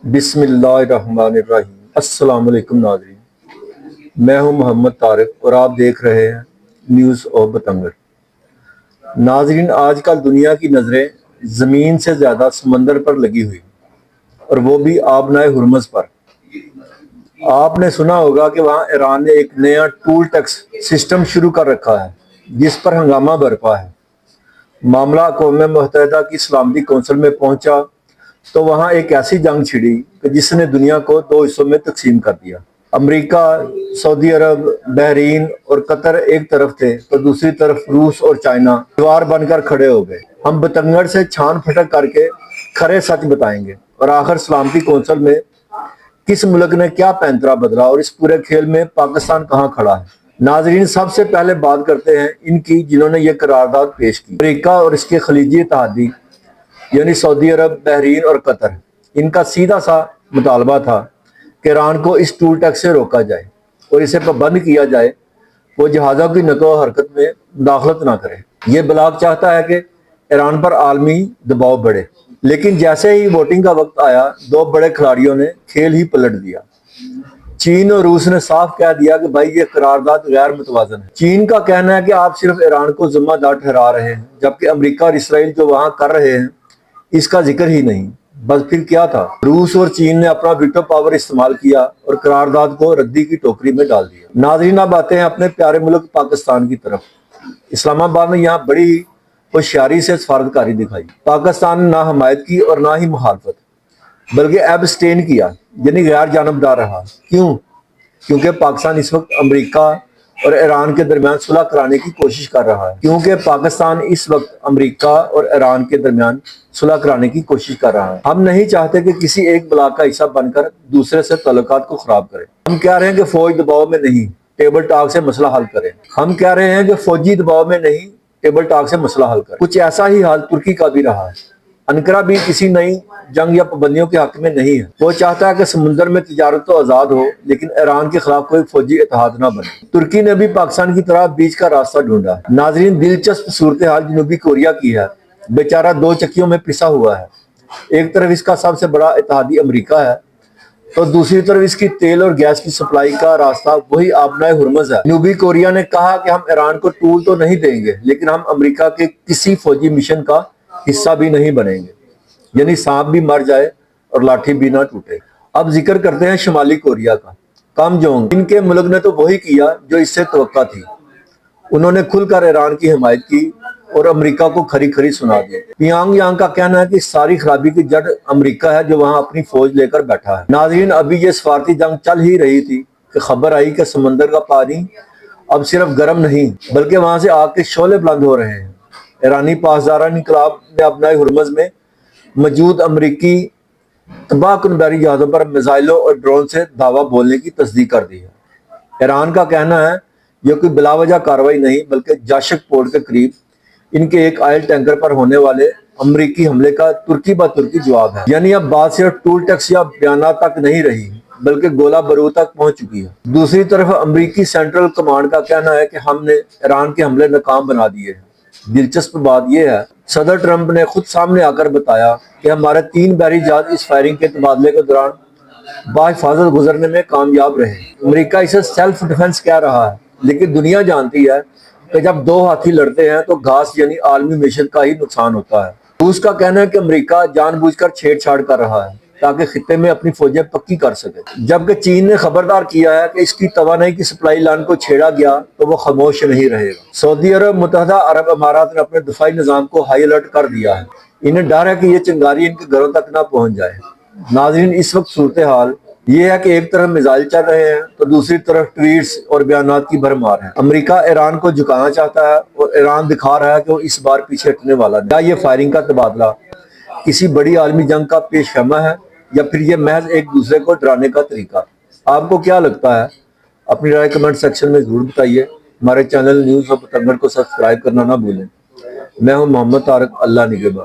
बिस्मिल्लाहिर्रहमानिर्रहीम। अस्सलाम वालेकुम नाज़रीन, मैं हूं मोहम्मद तारिक और आप देख रहे हैं न्यूज़ ऑफ बतंगड़। नाज़रीन, आजकल दुनिया की नज़रें ज़मीन से ज़्यादा समंदर पर लगी हुई, और वो भी आबनाए हुर्मुज़ पर। आपने सुना होगा कि वहाँ ईरान ने एक नया टूल टैक्स सिस्टम शुरू कर रखा है, जिस पर हंगामा बरपा है। मामला अक़वाम मुत्तहिदा की सलामती कौंसिल में पहुंचा तो वहां एक ऐसी जंग छिड़ी कि जिसने दुनिया को दो हिस्सों में तकसीम कर दिया। अमेरिका, सऊदी अरब, बहरीन और कतर एक तरफ थे तो दूसरी तरफ रूस और चाइना दीवार बनकर खड़े हो गए। हम बतंगड़ से छान फटक करके खरे सच बताएंगे और आखिर सलामती कौंसिल में किस मुल्क ने क्या पैंतरा बदला और इस पूरे खेल में पाकिस्तान कहाँ खड़ा है। नाजरीन, सबसे पहले बात करते हैं इनकी जिन्होंने ये करारदाद पेश की। अमेरिका और इसके खलीजी इत्तेहादी यानी सऊदी अरब, बहरीन और कतर, इनका सीधा सा मुतालबा था कि ईरान को इस टूल टैक्स से रोका जाए और इसे पाबंद किया जाए, वो जहाज़ों की नक़ल हरकत में दाखलत ना करे। ये ब्लॉक चाहता है कि ईरान पर आलमी दबाव बढ़े, लेकिन जैसे ही वोटिंग का वक्त आया, दो बड़े खिलाड़ियों ने खेल ही पलट दिया। चीन और रूस ने साफ कह दिया कि भाई ये करारदाद गैर मुतवाज़न है। चीन का कहना है कि आप सिर्फ ईरान को जिम्मेदार ठहरा रहे हैं, जबकि अमेरिका और इसराइल जो वहां कर रहे हैं इसका जिक्र ही नहीं। बस फिर क्या था, रूस और चीन ने अपना वीटो पावर इस्तेमाल किया और करारदाद को रद्दी की टोकरी में डाल दिया। नाज़रीन, अब आते हैं अपने प्यारे मुल्क पाकिस्तान की तरफ। इस्लामाबाद ने यहाँ बड़ी होशियारी से सफारतकारी दिखाई। पाकिस्तान ने ना हमायत की और ना ही मुखालफत, बल्कि एब्सटेन किया, यानी गैर जानबदार रहा। क्यों? क्योंकि पाकिस्तान इस वक्त अमेरिका और ईरान के दरमियान सुलह कराने की कोशिश कर रहा है। क्योंकि पाकिस्तान इस वक्त अमेरिका और ईरान के दरमियान सुलह कराने की कोशिश कर रहा है। हम नहीं चाहते कि किसी एक ब्लॉक का हिस्सा बनकर दूसरे से ताल्लुकात को खराब करे। हम कह रहे हैं कि फौज दबाव में नहीं, टेबल टॉक से मसला हल करें। हम कह रहे हैं कि फौजी दबाव में नहीं, टेबल टॉक से मसला हल करें। कुछ ऐसा ही हाल तुर्की का भी रहा है। अनकरा भी किसी नई जंग या पाबंदियों के हक में नहीं है। वो चाहता है कि समुद्र में तिजारत तो आज़ाद हो, लेकिन ईरान के खिलाफ कोई फौजी इत्तेहाद ना बने। तुर्की ने भी पाकिस्तान की तरह बीच का रास्ता ढूंढा है। नाजरीन, दिलचस्प सूरत हाल जनूबी कोरिया की है। बेचारा दो चक्कियों में पिसा हुआ है। एक तरफ इसका सबसे बड़ा इत्तेहादी अमेरिका है, तो दूसरी तरफ इसकी तेल और गैस की सप्लाई का रास्ता वही आबनाए हुर्मुज़ है। जनूबी कोरिया ने कहा कि हम ईरान को टूल तो नहीं देंगे, लेकिन हम अमेरिका के किसी फौजी मिशन का हिस्सा भी नहीं बनेंगे, यानी सांप भी मर जाए और लाठी भी ना टूटे। अब जिक्र करते हैं शुमाली कोरिया का। किम जोंग, इनके मुल्क ने तो वही किया जो इससे तवक्का थी। उन्होंने खुलकर ईरान की हिमायत की और अमेरिका को खरी खरी सुना दी। पियोंगयांग का कहना है कि सारी खराबी की जड़ अमेरिका है, जो वहां अपनी फौज लेकर बैठा है। नाजरीन, अभी ये सफारती जंग चल ही रही थी कि खबर आई कि समंदर का पानी अब सिर्फ गर्म नहीं, बल्कि वहां से आग के शोले बुलंद हो रहे हैं। ईरानी पासदार इनकलाब ने अपने हुर्मुज़ में मौजूद अमरीकी तबाहकुन बहरी जहाज़ों पर मिसाइलों और ड्रोन से धावा बोलने की तस्दीक कर दी है। ईरान का कहना है यह कोई बिलावजह कार्रवाई नहीं, बल्कि जाशक पोर्ट के करीब इनके एक ऑयल टैंकर पर होने वाले अमरीकी हमले का तुर्की ब तुर्की जवाब है। यानी अब बात सिर्फ टूल टैक्स या बयाना तक नहीं रही, बल्कि गोला बारूद तक पहुंच चुकी है। दूसरी तरफ अमरीकी सेंट्रल कमांड का कहना है कि हमने ईरान के हमले नाकाम बना दिए हैं। दिलचस्प बात यह है, सदर ट्रंप ने खुद सामने आकर बताया कि हमारे 3 बहरी जहाज इस फायरिंग के तबादले के दौरान बाहिफाजत गुजरने में कामयाब रहे। अमेरिका इसे सेल्फ डिफेंस कह रहा है, लेकिन दुनिया जानती है कि जब दो हाथी लड़ते हैं तो घास यानी आलमी मैशत का ही नुकसान होता है। रूस का कहना है कि अमेरिका जानबूझकर छेड़छाड़ कर रहा है ताकि खित्ते में अपनी फौजें पक्की कर सके, जबकि चीन ने खबरदार किया है कि इसकी तवानाई की सप्लाई लाइन को छेड़ा गया तो वो खामोश नहीं रहेगा। सऊदी अरब, मुत्तहदा अरब अमारात ने अपने दिफाई निज़ाम को हाई अलर्ट कर दिया है। इन्हें डर है कि ये चिंगारी इनके घरों तक ना पहुंच जाए। नाज़रीन, इस वक्त सूरत हाल ये है कि एक तरफ मिसाइल चल रहे हैं तो दूसरी तरफ ट्वीट्स और बयानात की भरमार है। अमेरिका ईरान को झुकाना चाहता है और ईरान दिखा रहा है कि वो इस बार पीछे हटने वाला नहीं। क्या ये फायरिंग का तबादला किसी बड़ी आलमी जंग का पेशखमा है, या फिर ये महज एक दूसरे को डराने का तरीका? आपको क्या लगता है? अपनी राय कमेंट सेक्शन में जरूर बताइए। हमारे चैनल न्यूज़ ऑफ बतंगड़ को सब्सक्राइब करना ना भूलें। मैं हूं मोहम्मद तारिक। अल्लाह निगहबान।